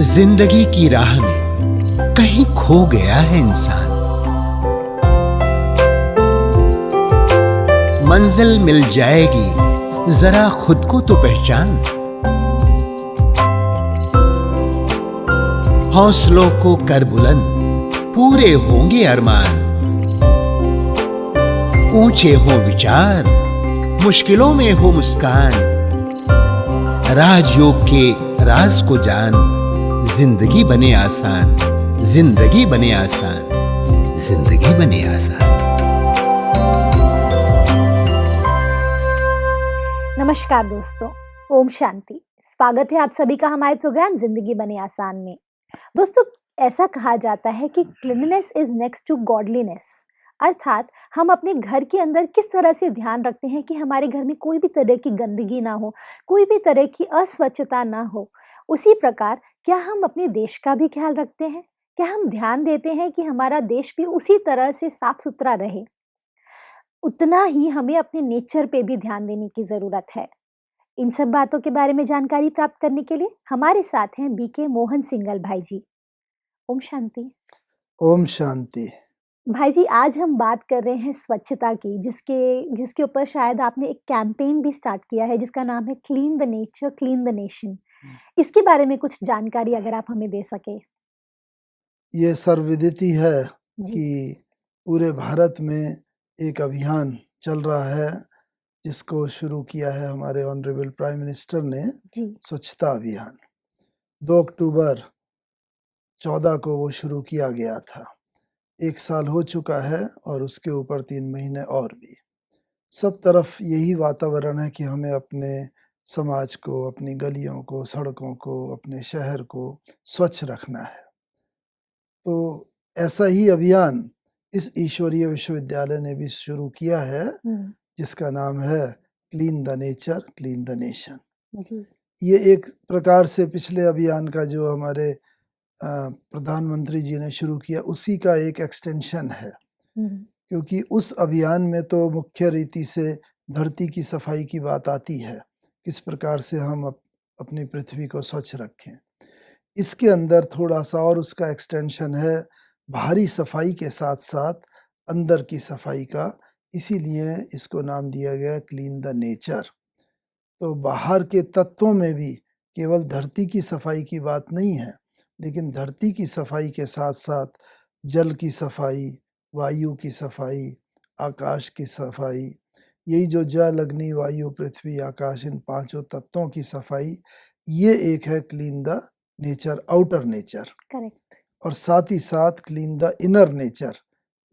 जिंदगी की राह में कहीं खो गया है इंसान। मंजिल मिल जाएगी, जरा खुद को तो पहचान। हौसलों को कर बुलंद, पूरे होंगे अरमान। ऊंचे हो विचार, मुश्किलों में हो मुस्कान। राजयोग के राज को जान, जिंदगी बने आसान, जिंदगी बने आसान, जिंदगी बने आसान। नमस्कार दोस्तों, ओम शांति। स्वागत है आप सभी का हमारे प्रोग्राम जिंदगी बने आसान में। दोस्तों, ऐसा कहा जाता है कि cleanliness is next to godliness, अर्थात हम अपने घर के अंदर किस तरह से ध्यान रखते हैं कि हमारे घर में कोई भी तरह की गंदगी ना हो, कोई भी तरह की अस्वच्छता ना हो। उसी प्रकार क्या हम अपने देश का भी ख्याल रखते हैं? क्या हम ध्यान देते हैं कि हमारा देश भी उसी तरह से साफ सुथरा रहे? उतना ही हमें अपने नेचर पे भी ध्यान देने की जरूरत है। इन सब बातों के बारे में जानकारी प्राप्त करने के लिए हमारे साथ हैं बीके मोहन सिंगल भाई जी। ओम शांति। ओम शांति। भाई जी, आज हम बात कर रहे हैं स्वच्छता की, जिसके ऊपर शायद आपने एक कैंपेन भी स्टार्ट किया है जिसका नाम है clean the nature clean the nation. इसके बारे में कुछ जानकारी अगर आप हमें दे सके। ये सर्वविदित है जी। कि पूरे भारत में एक अभियान चल रहा है जिसको शुरू किया है हमारे ऑनरेबल प्राइम मिनिस्टर ने, जी। स्वच्छता अभियान। 2 अक्टूबर 14 को वो शुरू किया गया था। 1 साल हो चुका है और उसके ऊपर 3 महीने और भी। सब तरफ यही वातावरण है कि हमें अपने समाज को, अपनी गलियों को, सड़कों को, अपने शहर को स्वच्छ रखना है। तो ऐसा ही अभियान इस ईश्वरीय विश्वविद्यालय ने भी शुरू किया है जिसका नाम है clean the nature clean the nation. जी। ये एक प्रकार से पिछले अभियान का जो हमारे प्रधानमंत्री जी ने शुरू किया उसी का एक एक्सटेंशन है, क्योंकि उस अभियान में तो मुख्य रीति से धरती की सफाई की बात आती है, किस प्रकार से हम अपनी पृथ्वी को स्वच्छ रखें। इसके अंदर थोड़ा सा और उसका एक्सटेंशन है बाहरी सफाई के साथ साथ अंदर की सफाई का, इसीलिए इसको नाम दिया गया क्लीन द नेचर। तो बाहर के तत्वों में भी केवल धरती की सफाई की बात नहीं है, लेकिन धरती की सफाई के साथ साथ जल की सफाई, वायु की सफाई, आकाश की सफाई, यही जो जल, अग्नि, वायु, पृथ्वी, आकाश, इन 5 तत्वों की सफाई, ये एक है clean the nature, outer nature. Correct. और साथ ही साथ क्लीन द इनर नेचर,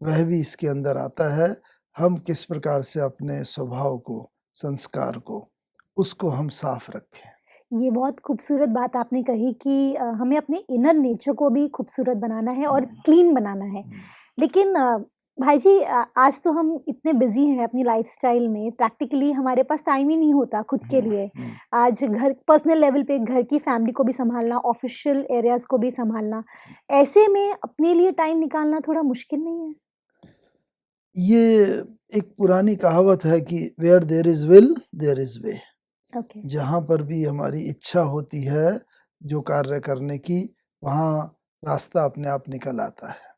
वह भी इसके अंदर आता है। हम किस प्रकार से अपने स्वभाव को, संस्कार को, उसको हम साफ रखें। ये बहुत खूबसूरत बात आपने कही कि हमें अपने इनर नेचर को भी खूबसूरत बनाना है और क्लीन बनाना है। लेकिन भाई जी, आज तो हम इतने बिजी हैं अपनी लाइफस्टाइल में, प्रैक्टिकली हमारे पास टाइम ही नहीं होता खुद के लिए। आज घर, पर्सनल लेवल पे घर की फैमिली को भी संभालना, ऑफिशियल एरियाज को भी संभालना, ऐसे में अपने लिए टाइम निकालना थोड़ा मुश्किल नहीं है? ये एक पुरानी कहावत है कि where there is will there is way. Okay. जहाँ पर भी हमारी इच्छा होती है जो कार्य करने की, वहाँ रास्ता अपने आप निकल आता है।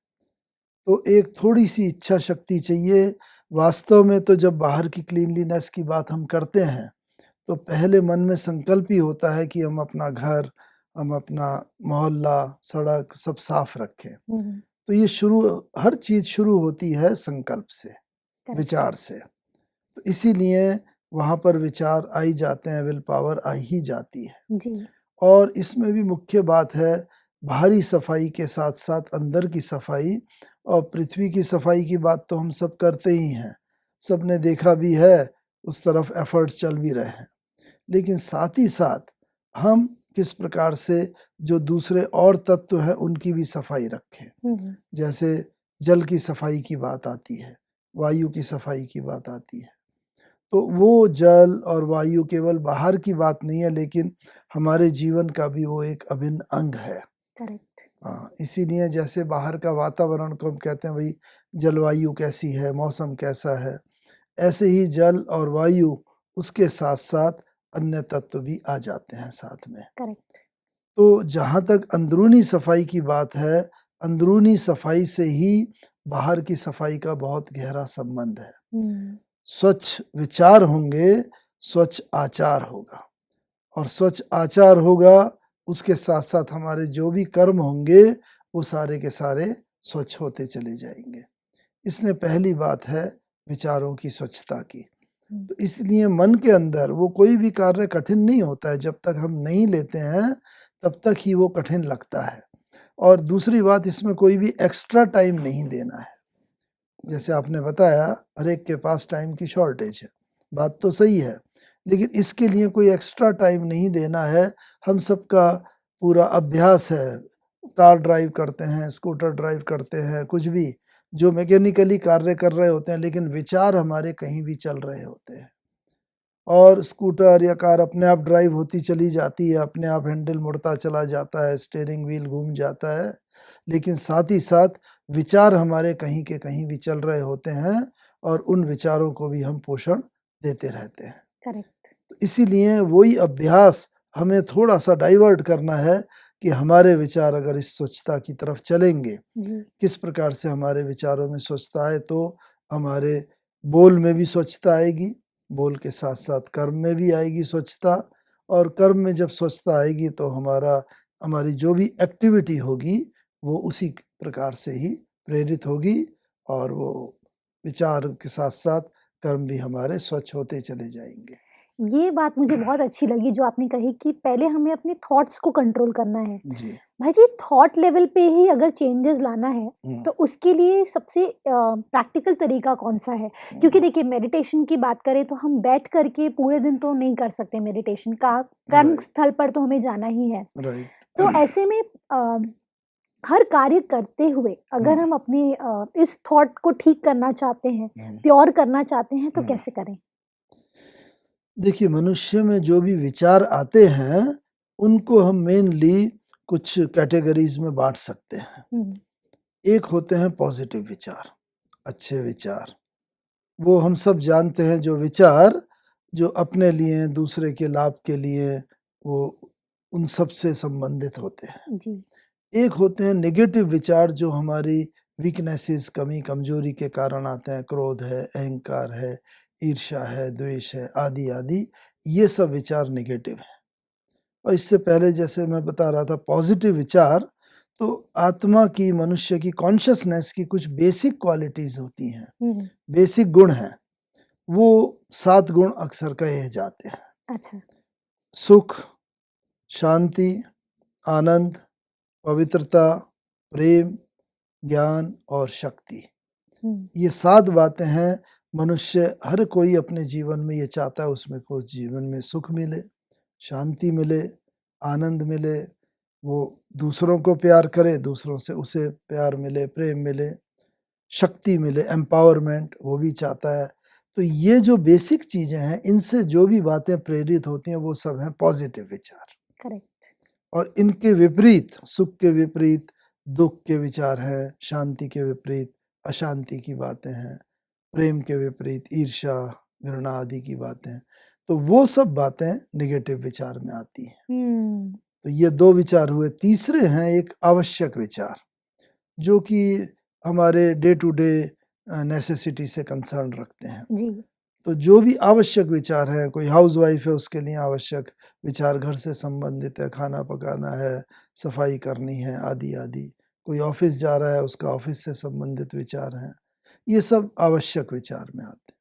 तो एक थोड़ी सी इच्छा शक्ति चाहिए। वास्तव में तो जब बाहर की क्लीनलीनेस की बात हम करते हैं तो पहले मन में संकल्प ही होता है कि हम अपना घर, हम अपना मोहल्ला, सड़क सब साफ रखें। तो ये हर चीज शुरू होती है संकल्प से, विचार से। तो इसीलिए वहाँ पर विचार आ ही जाते हैं, विल पावर आ ही जाती है। जी। और इसमें भी मुख्य बात है बाहरी सफाई के साथ साथ अंदर की सफाई। और पृथ्वी की सफाई की बात तो हम सब करते ही हैं, सबने देखा भी है, उस तरफ एफर्ट्स चल भी रहे हैं। लेकिन साथ ही साथ हम किस प्रकार से जो दूसरे और तत्व हैं उनकी भी सफाई रखें। जैसे जल की सफाई की बात आती है, वायु की सफाई की बात आती है। तो वो जल और वायु केवल बाहर की बात नहीं है, लेकिन हमारे जीवन का भी वो एक अभिन्न अंग है। करेक्ट। इसीलिए जैसे बाहर का वातावरण को हम कहते हैं भाई जलवायु कैसी है, मौसम कैसा है, ऐसे ही जल और वायु, उसके साथ साथ अन्य तत्व भी आ जाते हैं साथ में। करेक्ट। तो जहाँ तक अंदरूनी सफाई की बात है, अंदरूनी सफाई से ही बाहर की सफाई का बहुत गहरा संबंध है। स्वच्छ विचार होंगे, स्वच्छ आचार होगा, और स्वच्छ आचार होगा, उसके साथ-साथ हमारे जो भी कर्म होंगे, वो सारे के सारे स्वच्छ होते चले जाएँगे। इसलिए पहली बात है विचारों की स्वच्छता की। तो इसलिए मन के अंदर वो कोई भी कार्य कठिन नहीं होता है, जब तक हम नहीं लेते हैं, तब तक ही वो कठिन लगता है। और दूसरी बात, इसमें कोई भी एक्स्ट्रा टाइम नहीं देना है। जैसे आपने बताया, हर एक के पास टाइम की शॉर्टेज है, बात तो सही है, लेकिन इसके लिए कोई एक्स्ट्रा टाइम नहीं देना है। हम सबका पूरा अभ्यास है, कार ड्राइव करते हैं, स्कूटर ड्राइव करते हैं, कुछ भी जो मैकेनिकली कार्य कर रहे होते हैं, लेकिन विचार हमारे कहीं भी चल रहे होते हैं। और स्कूटर या कार अपने आप ड्राइव होती चली जाती है, अपने आप हैंडल मुड़ता चला जाता है, स्टीयरिंग व्हील घूम जाता है, लेकिन साथ ही साथ विचार हमारे कहीं के कहीं भी चल रहे होते हैं, और उन विचारों को भी हम पोषण देते रहते हैं। करेक्ट। तो इसीलिए वही अभ्यास हमें थोड़ा-सा डाइवर्ट करना है कि हमारे विचार अगर इस स्वच्छता की तरफ चलेंगे, किस प्रकार से हमारे विचारों में स्वच्छता आए, तो हमारे बोल में भी स्वच्छता आएगी, बोल के साथ-साथ कर्म में भी आएगी स्वच्छता, और कर्म में जब स्वच्छता आएगी तो हमारी जो भी एक्टिविटी होगी, वो उसी प्रकार से ही प्रेरित होगी, और वो विचार के साथ-साथ कर्म भी हमारे स्वच्छ होते चले जाएँगे। ये बात मुझे बहुत अच्छी लगी जो आपने कही कि पहले हमें अपने थॉट्स को कंट्रोल करना है। जी। भाई जी, थॉट लेवल पे ही अगर चेंजेस लाना है, तो उसके लिए सबसे प्रैक्टिकल तरीका कौन-सा है? क्योंकि देखिए, मेडिटेशन की बात करें तो हम बैठ कर के पूरे दिन तो नहीं कर सकते मेडिटेशन का, कर्म राइट, स्थल पर तो हमें जाना ही है। राइट। तो ऐसे में हर कार्य करते हुए अगर हम अपने इस थॉट को ठीक करना चाहते हैं, प्योर करना चाहते हैं, तो कैसे करें? देखिए, मनुष्य में जो भी विचार आते हैं, उनको हम मेनली कुछ कैटेगरीज़ में बाँट सकते हैं। एक होते हैं पॉज़िटिव विचार, अच्छे विचार। वो हम सब जानते हैं, जो विचार जो अपने लिए, दूसरे के लाभ के लिए, वो उन सब से संबंधित होते हैं। जी। एक होते हैं नेगेटिव विचार, जो हमारी वीकनेसेस, कमी कमजोरी के कारण आते हैं। क्रोध है, अहंकार है, ईर्ष्या है, द्वेष है, आदि आदि, ये सब विचार नेगेटिव हैं। और इससे पहले जैसे मैं बता रहा था, पॉजिटिव विचार, तो आत्मा की, मनुष्य की कॉन्शियसनेस की कुछ बेसिक क्वालिटीज होती हैं, बेसिक गुण हैं। वो 7 गुण अक्सर कहे जाते हैं। अच्छा। सुख, शांति, आनंद, पवित्रता, प्रेम, ज्ञान और शक्ति। ये 7 बातें हैं। मनुष्य हर कोई अपने जीवन में ये चाहता है, उसमें को जीवन में सुख मिले, शांति मिले, आनंद मिले, वो दूसरों को प्यार करे, दूसरों से उसे प्यार मिले, प्रेम मिले, शक्ति मिले, एम्पावरमेंट वो भी चाहता है। तो ये जो बेसिक चीज़ें हैं, इनसे जो भी बातें प्रेरित होती हैं, वो सब हैं पॉजिटिव विचार। करेक्ट। और इनके विपरीत, सुख के विपरीत दुख के विचार हैं, शांति के विपरीत अशांति की बातें हैं, प्रेम के विपरीत ईर्ष्या, घृणा आदि की बातें हैं। तो वो सब बातें नेगेटिव विचार में आती हैं। तो ये 2 विचार हुए। तीसरे हैं एक आवश्यक विचार, जो कि हमारे डे टू डे नेसेसिटी से कंसर्न रखते हैं। जी। तो जो भी आवश्यक विचार हैं, कोई हाउसवाइफ है, उसके लिए आवश्यक विचार घर से संबंधित है, खाना पकाना है, सफाई करनी है, आदि आदि। कोई ऑफिस जा रहा है, उसका ऑफिस से संबंधित विचार हैं। ये सब आवश्यक विचार में आते हैं।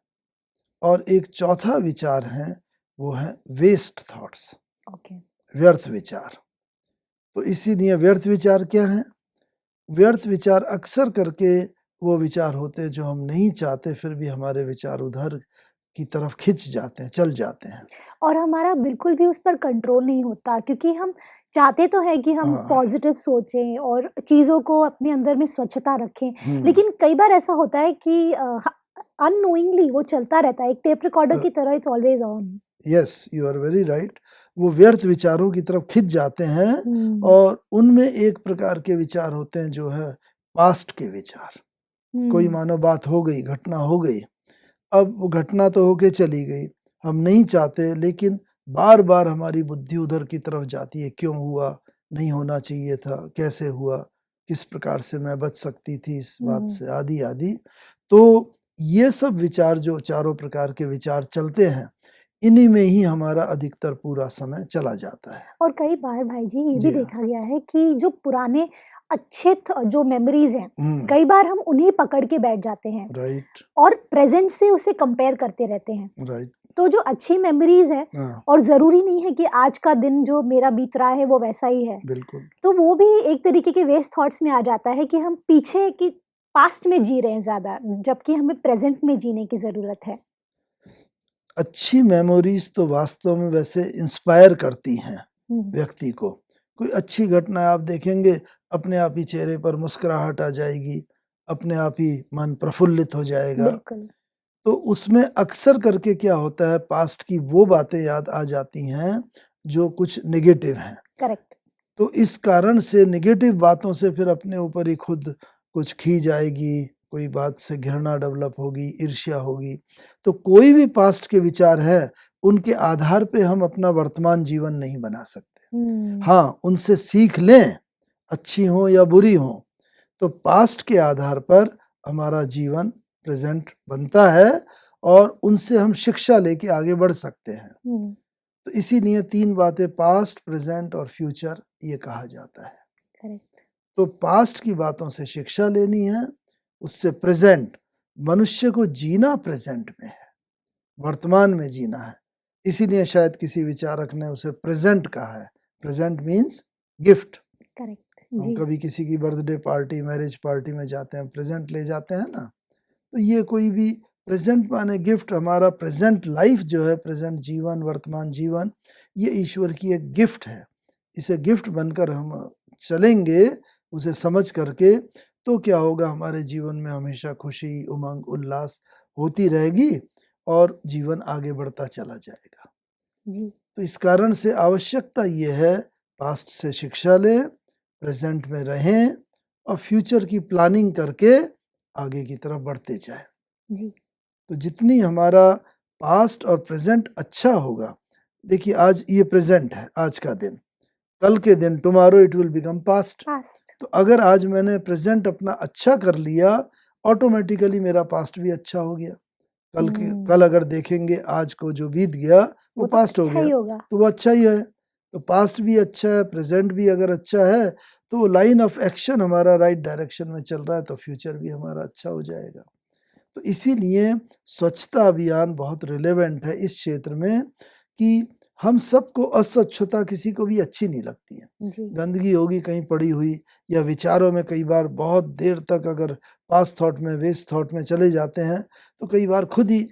और एक चौथा विचार है, वो है वेस्ट थॉट्स, ओके। व्यर्थ विचार। तो इसीलिए व्यर्थ विचार क्या हैं? व्यर्थ विचार अक्सर करके वो विचार होते हैं जो हम नहीं चाहते, फिर भी हमारे विचार उधर की तरफ खिंच जाते हैं, चल जाते हैं। और हमारा बिल्कुल भी उस पर कंट्रोल नहीं होता, क्योंकि हम चाहते तो हैं कि हम हाँ। पॉजिटिव सोचें और चीज़ों को अपने अंदर में स्वच्छता रखें, हुँ। लेकिन कई बार ऐसा होता है कि अननोइंगली वो चलता रहता है, एक टेप रिकॉर्डर की तरह, it's always on. Yes, you are very right. वो व्यर्थ विचारों की तरफ खिंच जाते हैं, और उनमें एक प्रकार के विचार होते हैं जो है पास्ट के विचार। कोई मानो बात हो गई, घटना हो गई, अब वो घटना तो होके चली गई, हम नहीं चाहते, लेकिन बार-बार हमारी बुद्धि उधर की तरफ जाती है, क्यों हुआ? नहीं होना चाहिए था, कैसे हुआ, किस प्रकार से मैं बच सकती थी इस बात से, आदि आदि। तो ये सब विचार, जो चारों प्रकार के विचार चलते हैं, इन्हीं में ही हमारा अधिकतर पूरा समय चला जाता है। और कई बार भाई जी ये भी जी हाँ। देखा गया है कि जो पुराने अच्छे जो मेमोरीज हैं, हम्म, कई बार हम उन्हें पकड़ के बैठ जाते हैं राइट, और प्रेजेंट से उसे कंपेयर करते रहते हैं। राइट, तो जो अच्छी मेमोरीज है, हाँ, और ज़रूरी नहीं है कि आज का दिन जो मेरा बीत रहा है वो वैसा ही है, बिल्कुल। तो वो भी एक तरीके के वेस्ट थॉट्स में आ जाता है कि हम पीछे की पास्ट में जी रहे हैं ज़्यादा, जबकि हमें प्रेजेंट में जीने की ज़रूरत है। अच्छी मेमोरीज तो वास्तव में वैसे इंस्पायर करती हैं हम्म, व्यक्ति को। कोई अच्छी घटना आप देखेंगे, अपने आप ही चेहरे पर मुस्कुराहट आ जाएगी, अपने आप ही मन प्रफुल्लित हो जाएगा। बिल्कुल। तो उसमें अक्सर करके क्या होता है, पास्ट की वो बातें याद आ जाती हैं जो कुछ नेगेटिव हैं। करेक्ट। तो इस कारण से नेगेटिव बातों से फिर अपने ऊपर ही खुद कुछ खींच आएगी, कोई बात से घृणा डेवलप होगी, ईर्ष्या होगी। तो कोई भी पास्ट के विचार है, उनके आधार पे हम अपना वर्तमान जीवन नहीं बना सकते। हम्म, हाँ, उनसे सीख लें, अच्छी हो या बुरी हो, तो पास्ट के आधार पर हमारा जीवन प्रेजेंट बनता है और उनसे हम शिक्षा लेके आगे बढ़ सकते हैं। हम्म, तो इसीलिए 3 बातें, पास्ट, प्रेजेंट और फ्यूचर, ये कहा जाता है। करेक्ट। तो पास्ट की बातों से शिक्षा लेनी है, उससे प्रेजेंट, मनुष्य को जीना प्रेजेंट में है, वर्तमान में जीना है। इसीलिए शायद किसी विचारक ने उसे प्रेजेंट कहा है। Present means gift. करेक्ट हम जी। कभी किसी की बर्थडे पार्टी, मैरिज पार्टी में जाते हैं, प्रेजेंट ले जाते हैं ना, तो ये कोई भी प्रेजेंट माने गिफ्ट। हमारा प्रेजेंट लाइफ जो है, प्रेजेंट जीवन, वर्तमान जीवन, ये ईश्वर की एक गिफ्ट है। इसे गिफ्ट बनकर हम चलेंगे, उसे समझ करके, तो क्या होगा, हमारे जीवन में हमेशा खुशी, उमंग, उल्लास होती रहेगी और जीवन आगे बढ़ता चला जाएगा। जी। तो इस कारण से आवश्यकता ये है, पास्ट से शिक्षा लें, प्रेजेंट में रहें और फ्यूचर की प्लानिंग करके आगे की तरफ बढ़ते जाएं। जी। तो जितनी हमारा पास्ट और प्रेजेंट अच्छा होगा, देखिए आज ये प्रेजेंट है, आज का दिन, कल के दिन, tomorrow it will become past. Past. तो अगर आज मैंने प्रेजेंट अपना अच्छा कर लिया, ऑटोमेटिकली मेरा पास्ट भी अच्छा हो गया। कल अगर देखेंगे, आज को जो बीत गया वो वो तो पास्ट हो अच्छा गया, ही होगा। तो वो अच्छा ही है। तो पास्ट भी अच्छा है, प्रेजेंट भी अगर अच्छा है, तो वो लाइन ऑफ एक्शन हमारा राइट डायरेक्शन में चल रहा है, तो फ्यूचर भी हमारा अच्छा हो जाएगा। तो इसीलिए स्वच्छता अभियान बहुत रिलेवेंट है इस क्षेत्र में, कि हम सबको, अस्वच्छता किसी को भी अच्छी नहीं लगती है। जी। गंदगी होगी कहीं पड़ी हुई, या विचारों में कई बार बहुत देर तक अगर पास्ट थॉट में, वेस्ट थॉट में चले जाते हैं, तो कई बार खुद ही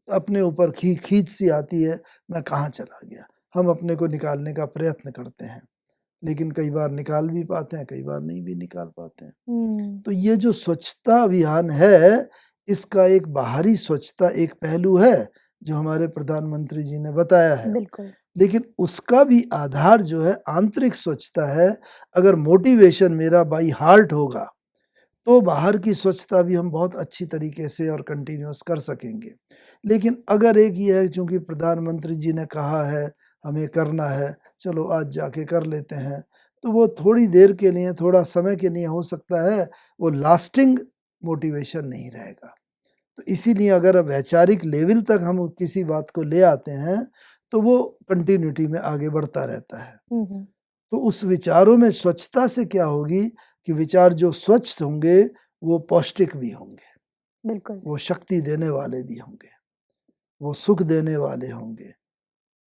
अपने ऊपर खींच सी आती है, मैं कहाँ चला गया। हम अपने को निकालने का प्रयत्न करते हैं, लेकिन कई बार निकाल भी पाते हैं, कई बार नहीं भी निकाल पाते हैं। हम्म, तो ये जो स्वच्छता अभियान है, इसका एक बाहरी स्वच्छता एक पहलू है, जो हमारे प्रधानमंत्री जी ने बताया है। बिल्कुल। लेकिन उसका भी आधार जो है, आंतरिक स्वच्छता है। अगर मोटिवेशन मेरा बाई हार्ट होगा, तो बाहर की स्वच्छता भी हम बहुत अच्छी तरीके से और कंटिन्यूअस कर सकेंगे। लेकिन अगर एक ये है, चूँकि प्रधानमंत्री जी ने कहा है, हमें करना है, चलो आज जाके कर लेते हैं, तो वो थोड़ी देर के लिए, थोड़ा समय के लिए हो सकता है, वो लास्टिंग मोटिवेशन नहीं रहेगा। तो इसीलिए अगर वैचारिक लेवल तक हम किसी बात को ले आते हैं, तो वो कंटिन्यूटी में आगे बढ़ता रहता है। हम्म, तो उस विचारों में स्वच्छता से क्या होगी, कि विचार जो स्वच्छ होंगे, वो पौष्टिक भी होंगे, बिल्कुल। वो शक्ति देने वाले भी होंगे, वो सुख देने वाले होंगे,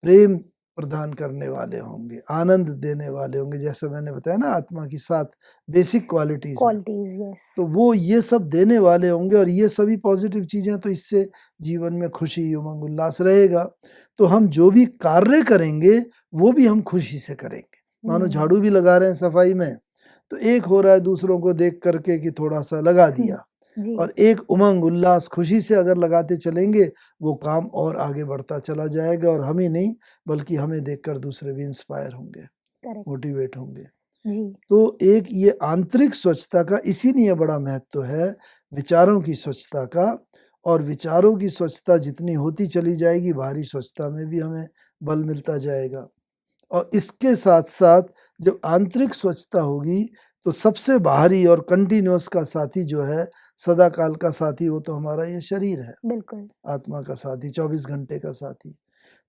प्रेम प्रदान करने वाले होंगे, आनंद देने वाले होंगे। जैसे मैंने बताया ना, आत्मा की 7 बेसिक क्वालिटीज़ हैं, क्वालिटीज, यस। तो वो ये सब देने वाले होंगे, और ये सभी पॉजिटिव चीज़ें, तो इससे जीवन में खुशी, उमंग, उल्लास रहेगा। तो हम जो भी कार्य करेंगे, वो भी हम खुशी से करेंगे। मानो झाड़ू भी लगा रहे हैं सफाई में, तो एक हो रहा है दूसरों को देख करके कि थोड़ा-सा लगा दिया, जी। और एक उमंग, उल्लास, खुशी से अगर लगाते चलेंगे, वो काम और आगे बढ़ता चला जाएगा, और हम ही नहीं, बल्कि हमें देखकर दूसरे भी इंस्पायर होंगे, करेक्ट। मोटिवेट होंगे। जी। तो एक ये आंतरिक स्वच्छता का इसीलिए बड़ा महत्व है, विचारों की स्वच्छता का। और विचारों की स्वच्छता जितनी होती चली जाएगी, बाहरी स्वच्छता में भी हमें बल मिलता जाएगा। और इसके साथ साथ जब आंतरिक स्वच्छता होगी तो सबसे बाहरी और कंटिन्यूअस का साथी जो है, सदा काल का साथी, वो तो हमारा ये शरीर है, बिल्कुल। आत्मा का साथी, 24 घंटे का साथी।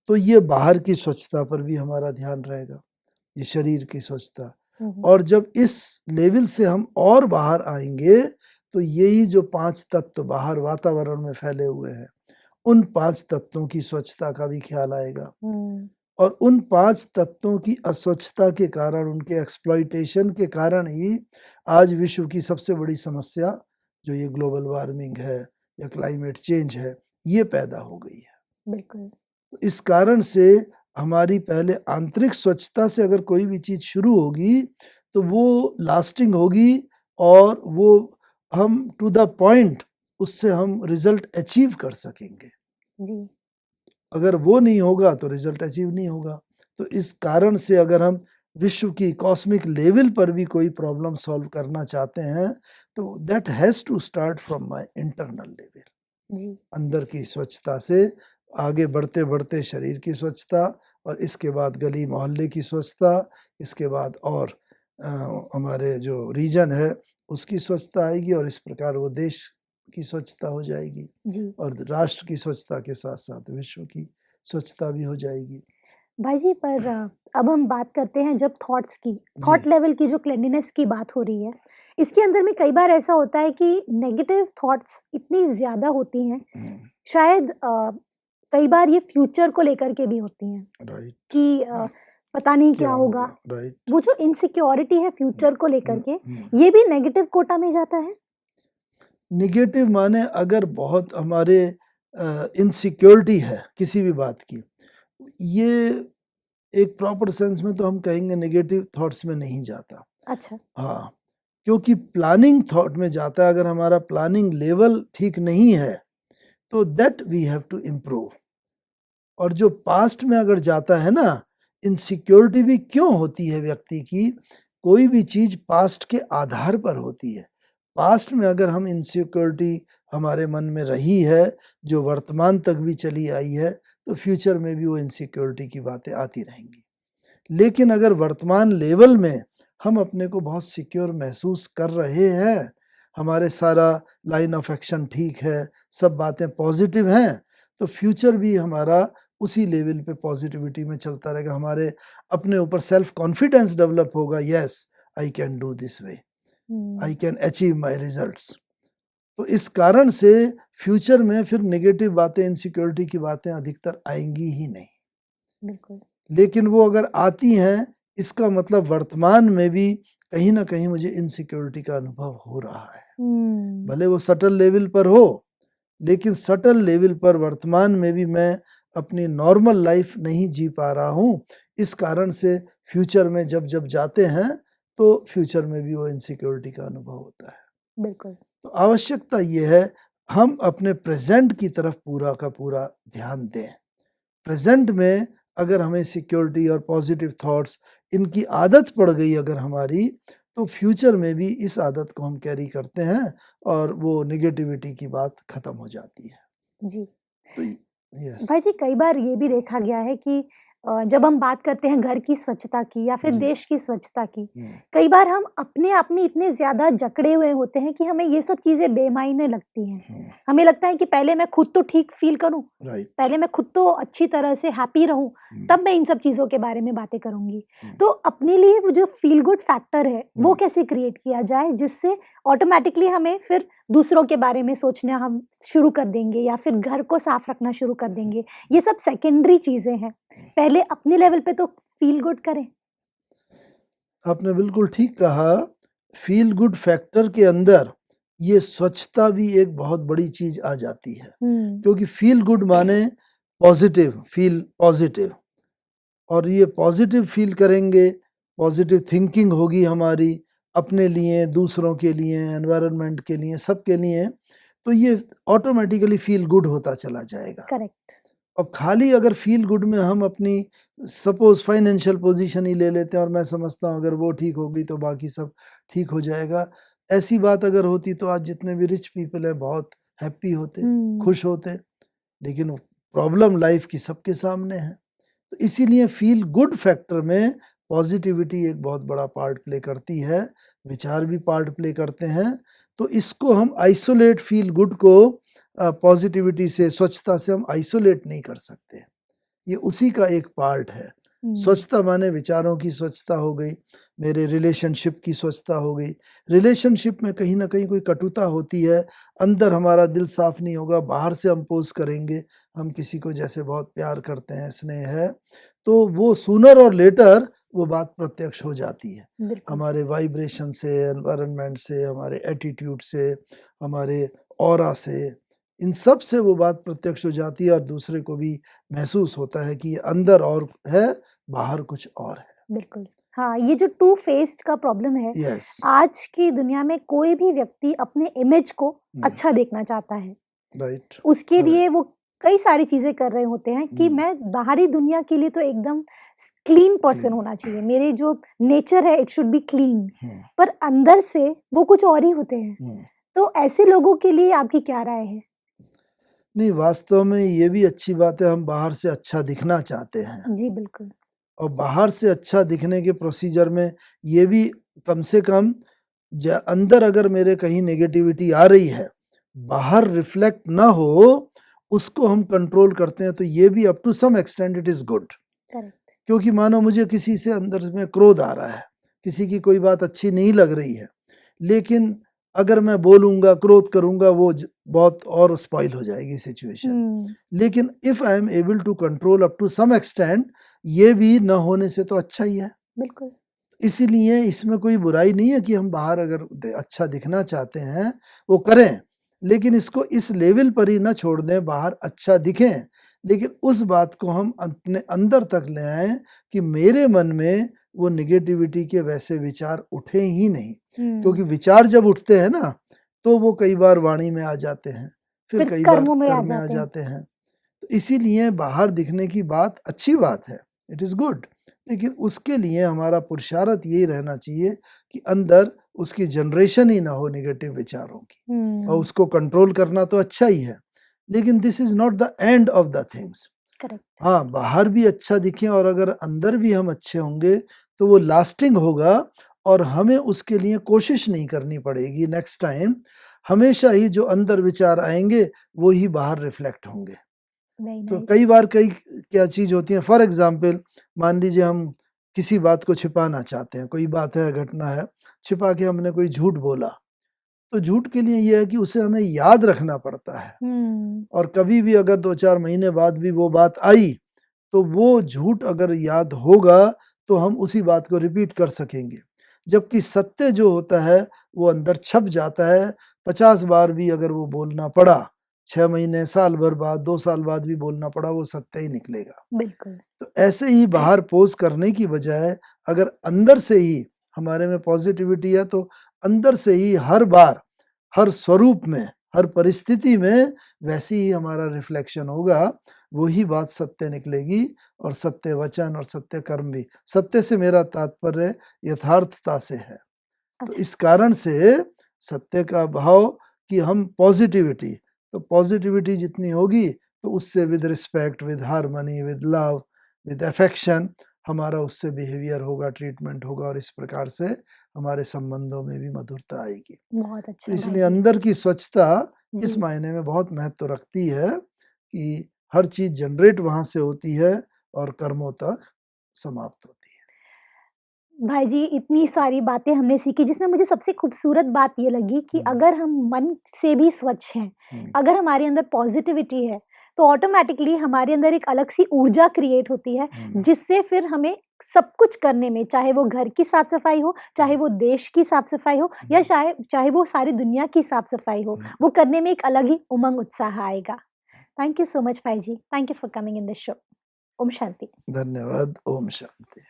तो ये बाहर की स्वच्छता पर भी हमारा ध्यान रहेगा, ये शरीर की स्वच्छता। और जब इस लेवल से हम और बाहर आएंगे तो यही जो 5 तत्व बाहर वातावरण में फैले हुए हैं, उन 5 तत्वों की स्वच्छता का भी ख्याल आएगा। और उन 5 तत्वों की अस्वच्छता के कारण, उनके एक्सप्लॉइटेशन के कारण ही आज विश्व की सबसे बड़ी समस्या जो ये ग्लोबल वार्मिंग है या क्लाइमेट चेंज है, ये पैदा हो गई है। बिल्कुल। तो इस कारण से हमारी पहले आंतरिक स्वच्छता से अगर कोई भी चीज़ शुरू होगी तो वो लास्टिंग होगी और वो हम टू द पॉइंट उससे हम रिजल्ट अचीव कर सकेंगे। जी। अगर वो नहीं होगा तो रिजल्ट अचीव नहीं होगा। तो इस कारण से अगर हम विश्व की कॉस्मिक लेवल पर भी कोई प्रॉब्लम सॉल्व करना चाहते हैं तो that has to start from my internal level, जी। अंदर की स्वच्छता से आगे बढ़ते बढ़ते शरीर की स्वच्छता, और इसके बाद गली मोहल्ले की स्वच्छता, इसके बाद और हमारे जो रीजन है उसकी स्वच्छता आएगी, और इस प्रकार वो देश की स्वच्छता हो जाएगी, जी। और राष्ट्र की स्वच्छता के साथ साथ विश्व की स्वच्छता भी हो जाएगी। भाई जी, पर अब हम बात करते हैं जब थॉट्स की, थॉट जी। लेवल की जो क्लीनलीनेस की बात हो रही है, इसके अंदर में कई बार ऐसा होता है कि नेगेटिव थॉट्स इतनी ज़्यादा होती हैं, शायद कई बार ये फ्यूचर को लेकर के भी होती हैं राइट। कि पता नहीं क्या क्या होगा। होगा? राइट। वो जो इनसिक्योरिटी है फ्यूचर को लेकर के, हम्म। ये भी नेगेटिव कोटा में जाता है? निगेटिव माने अगर बहुत हमारे इनसिक्योरिटी है किसी भी बात की, ये एक प्रॉपर सेंस में तो हम कहेंगे नेगेटिव थॉट्स में नहीं जाता। अच्छा। हाँ, क्योंकि प्लानिंग थॉट में जाता है। अगर हमारा प्लानिंग लेवल ठीक नहीं है तो that we have to improve. और जो पास्ट में अगर जाता है ना, इनसिक्योरिटी भी क्यों होती है व्यक्ति की, कोई भी चीज़ पास्ट के आधार पर होती है। पास्ट में अगर हम इनसिक्योरिटी हमारे मन में रही है जो वर्तमान तक भी चली आई है, तो फ्यूचर में भी वो इनसिक्योरिटी की बातें आती रहेंगी। लेकिन अगर वर्तमान लेवल में हम अपने को बहुत सिक्योर महसूस कर रहे हैं, हमारे सारा लाइन ऑफ एक्शन ठीक है, सब बातें पॉजिटिव हैं, तो फ्यूचर भी हमारा उसी लेवल पे पॉजिटिविटी में चलता रहेगा। हमारे अपने ऊपर सेल्फ कॉन्फिडेंस डेवलप होगा, yes I can do this way, I can achieve my results. तो इस कारण से फ्यूचर में फिर नेगेटिव बातें, इनसिक्योरिटी की बातें अधिकतर आएंगी ही नहीं। बिल्कुल। लेकिन वो अगर आती हैं, इसका मतलब वर्तमान में भी कहीं ना कहीं मुझे इनसिक्योरिटी का अनुभव हो रहा है। भले वो सटल लेवल पर हो, लेकिन सटल लेवल पर वर्तमान में भी मैं अपनी नॉर्मल लाइफ नहीं जी पा रहा हूँ। इस कारण से फ्यूचर में जब जब जाते हैं तो फ्यूचर में भी वो इनसिक्योरिटी का अनुभव होता है। बिल्कुल। तो आवश्यकता ये है हम अपने प्रेजेंट की तरफ पूरा का पूरा ध्यान दें। प्रेजेंट में अगर हमें सिक्योरिटी और पॉजिटिव थॉट्स इनकी आदत पड़ गई अगर हमारी, तो फ्यूचर में भी इस आदत को हम कैरी करते हैं और वो नेगेटिविटी की बात खत्म हो जाती है। जी। तो यस। भाई जी, कई बार ये भी देखा गया है कि जब हम बात करते हैं घर की स्वच्छता की या फिर जी। देश की स्वच्छता की, कई बार हम अपने आप में इतने ज़्यादा जकड़े हुए होते हैं कि हमें ये सब चीज़ें बेमायने लगती हैं। हमें लगता है कि पहले मैं खुद तो ठीक फ़ील करूँ, राइट। पहले मैं खुद तो अच्छी तरह से हैप्पी रहूँ, तब मैं इन सब चीज़ों के बारे में बातें करूँगी। तो अपने लिए वो जो फ़ील गुड फैक्टर है, वो कैसे क्रिएट किया जाए जिससे ऑटोमैटिकली हमें फिर दूसरों के बारे में सोचना हम शुरू कर देंगे या फिर घर को साफ रखना शुरू कर देंगे। ये सब सेकेंडरी चीज़ें हैं। पहले अपने लेवल पे तो फ़ील गुड करें। आपने बिल्कुल ठीक कहा। फील गुड फैक्टर के अंदर ये स्वच्छता भी एक बहुत बड़ी चीज आ जाती है, क्योंकि फील गुड माने पॉजिटिव, फील पॉजिटिव, और ये पॉजिटिव फील करेंगे, पॉजिटिव थिंकिंग होगी हमारी अपने लिए, दूसरों के लिए, एनवायरनमेंट के लिए, सबके लिए, तो ये ऑटोमेटिकली फील गुड होता चला जाएगा। करेक्ट। और खाली अगर फील गुड में हम अपनी सपोज फाइनेंशियल पोजीशन ही ले लेते हैं और मैं समझता हूँ अगर वो ठीक होगी तो बाकी सब ठीक हो जाएगा, ऐसी बात अगर होती तो आज जितने भी रिच पीपल हैं बहुत हैप्पी होते, खुश होते। लेकिन प्रॉब्लम लाइफ की सबके सामने है। तो इसीलिए फील गुड फैक्टर में पॉजिटिविटी एक बहुत बड़ा पार्ट प्ले करती है, विचार भी पार्ट प्ले करते हैं। तो इसको हम आइसोलेट, फील गुड को पॉजिटिविटी से, स्वच्छता से हम आइसोलेट नहीं कर सकते। ये उसी का एक पार्ट है। स्वच्छता माने विचारों की स्वच्छता हो गई, मेरे रिलेशनशिप की स्वच्छता हो गई। रिलेशनशिप में कहीं ना कहीं कोई कटुता होती है, अंदर हमारा दिल साफ नहीं होगा, बाहर से हम पोज करेंगे, हम किसी को जैसे बहुत प्यार करते हैं, स्नेह है, तो वो सूनर और लेटर वो बात प्रत्यक्ष हो जाती है। बिल्कुल। हमारे वाइब्रेशन से, एनवायरनमेंट से, हमारे एटीट्यूड से, हमारे ऑरा से, इन सब से वो बात प्रत्यक्ष हो जाती है और दूसरे को भी महसूस होता है कि ये अंदर और है, बाहर कुछ और है। बिल्कुल। हाँ, ये जो टू फेस्ड का प्रॉब्लम है, यस, आज की दुनिया में कोई भी व्यक्ति अपने इमेज को हम्म, अच्छा देखना चाहता है। राइट, उसके करेक्ट, लिए वो कई सारी चीजें कर रहे होते हैं कि मैं बाहरी दुनिया के लिए तो एकदम क्लीन पर्सन Clean. होना चाहिए, मेरे जो नेचर है इट शुड बी क्लीन, हम्म, पर अंदर से वो कुछ और ही होते हैं। हम्म। तो ऐसे लोगों के लिए आपकी क्या राय है? नहीं, वास्तव में ये भी अच्छी बात है, हम बाहर से अच्छा दिखना चाहते हैं जी बिल्कुल। और बाहर से अच्छा दिखने के प्रोसीजर में ये भी कम से कम अंदर अगर मेरे कहीं नेगेटिविटी आ रही है, बाहर रिफ्लेक्ट ना हो, उसको हम कंट्रोल करते हैं, तो ये भी up to some extent it is good. Correct. क्योंकि मानो मुझे किसी से अंदर में क्रोध आ रहा है, किसी की कोई बात अच्छी नहीं लग रही है, लेकिन अगर मैं बोलूंगा, क्रोध करूंगा, वो बहुत और स्पॉइल हो जाएगी सिचुएशन। लेकिन if I am able to control up to some extent, ये भी न होने से तो अच्छा ही है। बिल्कुल। इसीलिए इसमें कोई बुराई नहीं है कि हम बाहर अगर अच्छा दिखना चाहते हैं वो करें, लेकिन इसको इस लेवल पर ही ना छोड़ दें, बाहर अच्छा दिखें, लेकिन उस बात को हम अपने अंदर तक ले आएं कि मेरे मन में वो निगेटिविटी के वैसे विचार उठे ही नहीं। क्योंकि विचार जब उठते हैं ना, तो वो कई बार वाणी में आ जाते हैं, फिर कई बार कर्मों में कर्म में आ जाते हैं। तो इसीलिए बाहर दिखने की बात अच्छी बात है, इट इज गुड, लेकिन उसके लिए हमारा पुरुषार्थ यही रहना चाहिए कि अंदर उसकी जनरेशन ही ना हो नेगेटिव विचारों की, और उसको कंट्रोल करना तो अच्छा ही है, लेकिन this is not the end of the things. Correct. हाँ, बाहर भी अच्छा दिखें और अगर अंदर भी हम अच्छे होंगे तो वो लास्टिंग होगा और हमें उसके लिए कोशिश नहीं करनी पड़ेगी। नेक्स्ट टाइम हमेशा ही जो अंदर विचार आएंगे वो ही बाहर रिफ्लेक्ट होंगे। तो कई बार कई क्या चीज होती है, फॉर एग्जाम्पल मान लीजिए हम किसी बात को छिपाना चाहते हैं, कोई बात है, घटना है, छिपा के हमने कोई झूठ बोला, तो झूठ के लिए यह है कि उसे हमें याद रखना पड़ता है, और कभी भी अगर 2-4 महीने बाद भी वो बात आई तो वो झूठ अगर याद होगा तो हम उसी बात को रिपीट कर सकेंगे। जबकि सत्य जो होता है वो अंदर छप जाता है, 50 बार भी अगर वो बोलना पड़ा, 6 महीने, साल भर बाद, 2 साल बाद भी बोलना पड़ा, वो सत्य ही निकलेगा। बिल्कुल। तो ऐसे ही बाहर पोज करने की बजाय अगर अंदर से ही हमारे में पॉजिटिविटी है, तो अंदर से ही हर बार, हर स्वरूप में, हर परिस्थिति में वैसी ही हमारा रिफ्लेक्शन होगा, वही बात सत्य निकलेगी, और सत्य वचन और सत्य कर्म भी। सत्य से मेरा तात्पर्य यथार्थता से है। तो इस कारण से सत्य का भाव कि हम पॉजिटिविटी, तो पॉजिटिविटी जितनी होगी तो उससे with respect, with harmony, with love, with affection हमारा उससे बिहेवियर होगा, ट्रीटमेंट होगा, और इस प्रकार से हमारे संबंधों में भी मधुरता आएगी। बहुत अच्छा। तो इसलिए अंदर की स्वच्छता इस जी। मायने में बहुत महत्व रखती है कि हर चीज जनरेट वहां से होती है और कर्मों तक समाप्त होती है। भाई जी, इतनी सारी बातें हमने सीखी, जिसमें मुझे सबसे खूबसूरत बात ये लगी कि अगर हम मन से भी स्वच्छ हैं, अगर हमारे अंदर पॉजिटिविटी है, तो ऑटोमेटिकली हमारे अंदर एक अलग सी ऊर्जा क्रिएट होती है, जिससे फिर हमें सब कुछ करने में, चाहे वो घर की साफ सफाई हो, चाहे वो देश की साफ सफाई हो, या चाहे वो सारी दुनिया की साफ सफाई हो, वो करने में एक अलग ही उमंग, उत्साह आएगा। थैंक यू सो मच भाई जी, thank you for coming in this show. ओम शांति। धन्यवाद। ओम शांति।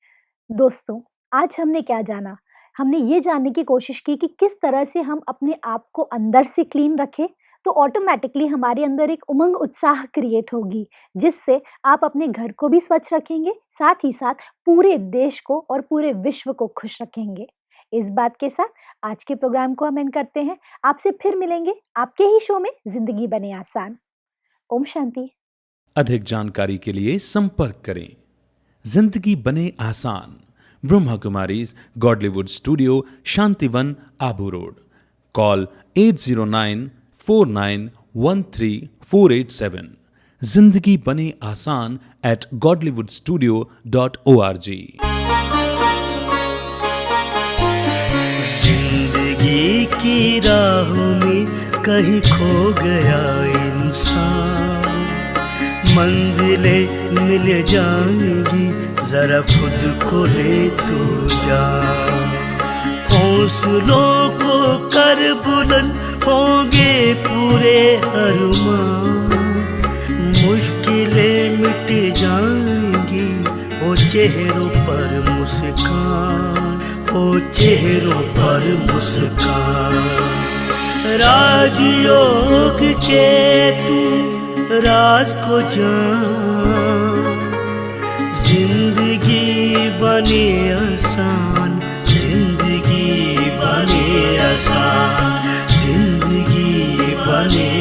दोस्तों, आज हमने क्या जाना? हमने ये जानने की कोशिश की कि किस तरह से हम अपने आप को अंदर से क्लीन रखें, तो ऑटोमेटिकली हमारे अंदर एक उमंग, उत्साह क्रिएट होगी, जिससे आप अपने घर को भी स्वच्छ रखेंगे, साथ ही साथ पूरे देश को और पूरे विश्व को खुश रखेंगे। इस बात के साथ आज के प्रोग्राम को हम एंड करते हैं। आपसे फिर मिलेंगे आपके ही शो में जिंदगी बने आसान। ओम शांति। अधिक जानकारी के लिए संपर्क करें जिंदगी बने आसान। Brahma Kumaris Godlywood studio, Shantivan, Abu road. Call 80949134887। जिंदगी बने आसान @godlywoodstudio.org। जिंदगी की राहों में कहीं खो गया इंसान, मंजिलें मिल जाएंगी, जरा खुद को ले तो जा। हौसलों को कर बुलंद, होंगे पूरे अरमान, मुश्किलें मिट जाएंगी, ओ चेहरों पर मुस्कान, ओ चेहरों पर मुस्कान। राजयोग के तू राज को जान, जिंदगी बने आसान, जिंदगी बने आसान, जिंदगी बने